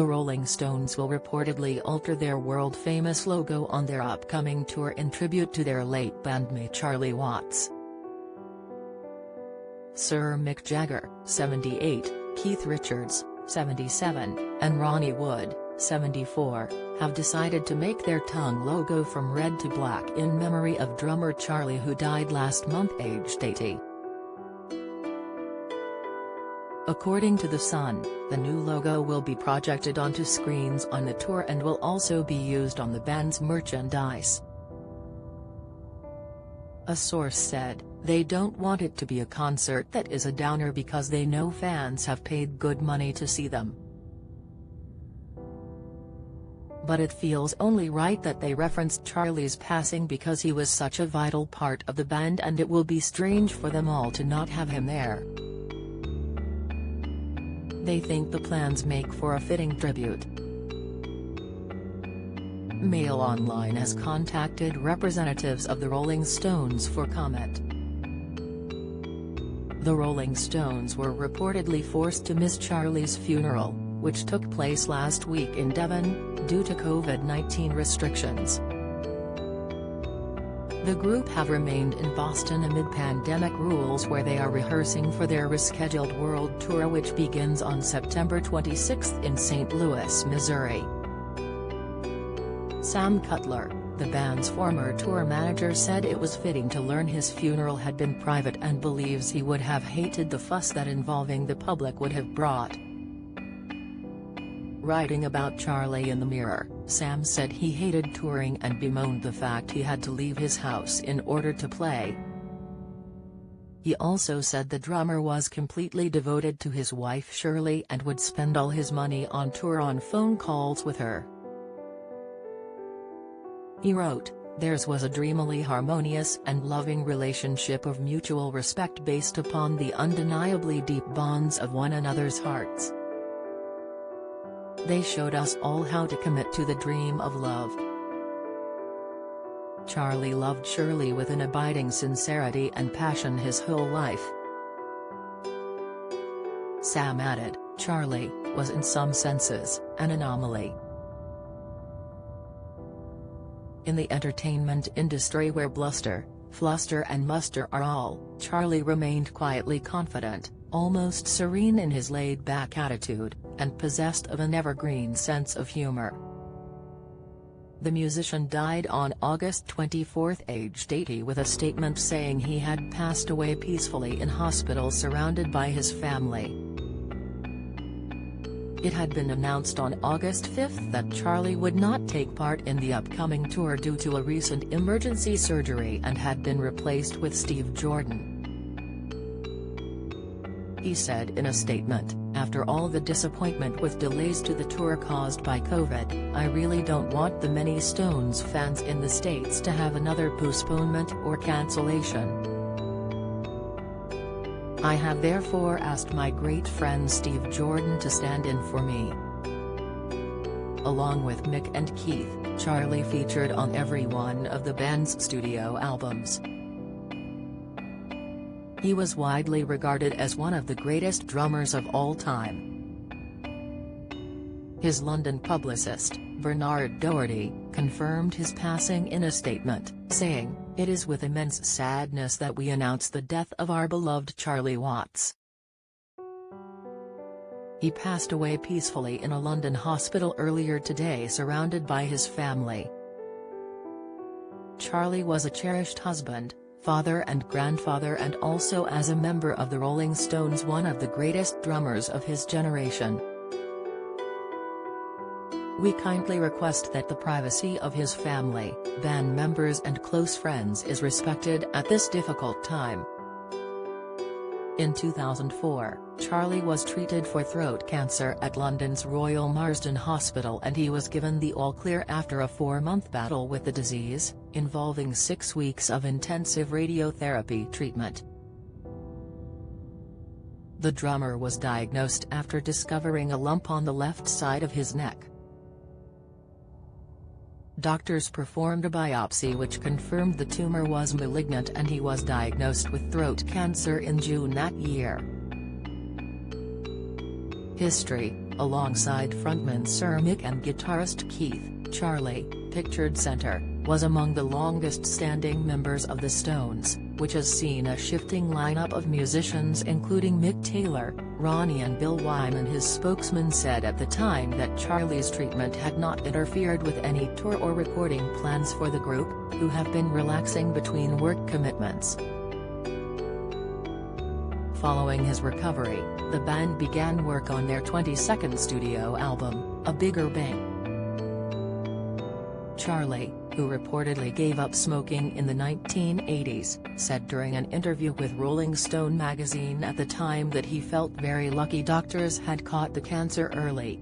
The Rolling Stones will reportedly alter their world-famous logo on their upcoming tour in tribute to their late bandmate Charlie Watts. Sir Mick Jagger, 78, Keith Richards, 77, and Ronnie Wood, 74, have decided to make their tongue logo from red to black in memory of drummer Charlie, who died last month aged 80. According to The Sun, the new logo will be projected onto screens on the tour and will also be used on the band's merchandise. A source said, "They don't want it to be a concert that is a downer because they know fans have paid good money to see them. But it feels only right that they referenced Charlie's passing because he was such a vital part of the band, and it will be strange for them all to not have him there. They think the plans make for a fitting tribute." Mail Online has contacted representatives of the Rolling Stones for comment. The Rolling Stones were reportedly forced to miss Charlie's funeral, which took place last week in Devon, due to COVID-19 restrictions. The group have remained in Boston amid pandemic rules, where they are rehearsing for their rescheduled world tour, which begins on September 26 in St. Louis, Missouri. Sam Cutler, the band's former tour manager, said it was fitting to learn his funeral had been private and believes he would have hated the fuss that involving the public would have brought. Writing about Charlie in the Mirror, Sam said he hated touring and bemoaned the fact he had to leave his house in order to play. He also said the drummer was completely devoted to his wife Shirley and would spend all his money on tour on phone calls with her. He wrote, "Theirs was a dreamily harmonious and loving relationship of mutual respect based upon the undeniably deep bonds of one another's hearts. They showed us all how to commit to the dream of love. Charlie loved Shirley with an abiding sincerity and passion his whole life." Sam added, "Charlie was in some senses an anomaly. In the entertainment industry, where bluster, fluster and muster are all, Charlie remained quietly confident, almost serene in his laid-back attitude, and possessed of an evergreen sense of humor." The musician died on August 24, aged 80, with a statement saying he had passed away peacefully in hospital surrounded by his family. It had been announced on August 5 that Charlie would not take part in the upcoming tour due to a recent emergency surgery and had been replaced with Steve Jordan. He said in a statement, "After all the disappointment with delays to the tour caused by COVID, I really don't want the many Stones fans in the States to have another postponement or cancellation. I have therefore asked my great friend Steve Jordan to stand in for me." Along with Mick and Keith, Charlie featured on every one of the band's studio albums. He was widely regarded as one of the greatest drummers of all time. His London publicist, Bernard Doherty, confirmed his passing in a statement, saying, "It is with immense sadness that we announce the death of our beloved Charlie Watts. He passed away peacefully in a London hospital earlier today, surrounded by his family. Charlie was a cherished husband, father and grandfather, and also as a member of the Rolling Stones, one of the greatest drummers of his generation. We kindly request that the privacy of his family, band members and close friends is respected at this difficult time." In 2004, Charlie was treated for throat cancer at London's Royal Marsden Hospital, and he was given the all-clear after a 4-month battle with the disease, involving 6 weeks of intensive radiotherapy treatment. The drummer was diagnosed after discovering a lump on the left side of his neck. Doctors performed a biopsy which confirmed the tumor was malignant, and he was diagnosed with throat cancer in June that year. History: alongside frontman Sir Mick and guitarist Keith. Charlie, pictured center, was among the longest-standing members of the Stones, which has seen a shifting lineup of musicians including Mick Taylor, Ronnie and Bill Wyman. His spokesman said at the time that Charlie's treatment had not interfered with any tour or recording plans for the group, who have been relaxing between work commitments. Following his recovery, the band began work on their 22nd studio album, A Bigger Bang. Charlie, who reportedly gave up smoking in the 1980s, said during an interview with Rolling Stone magazine at the time that he felt very lucky doctors had caught the cancer early.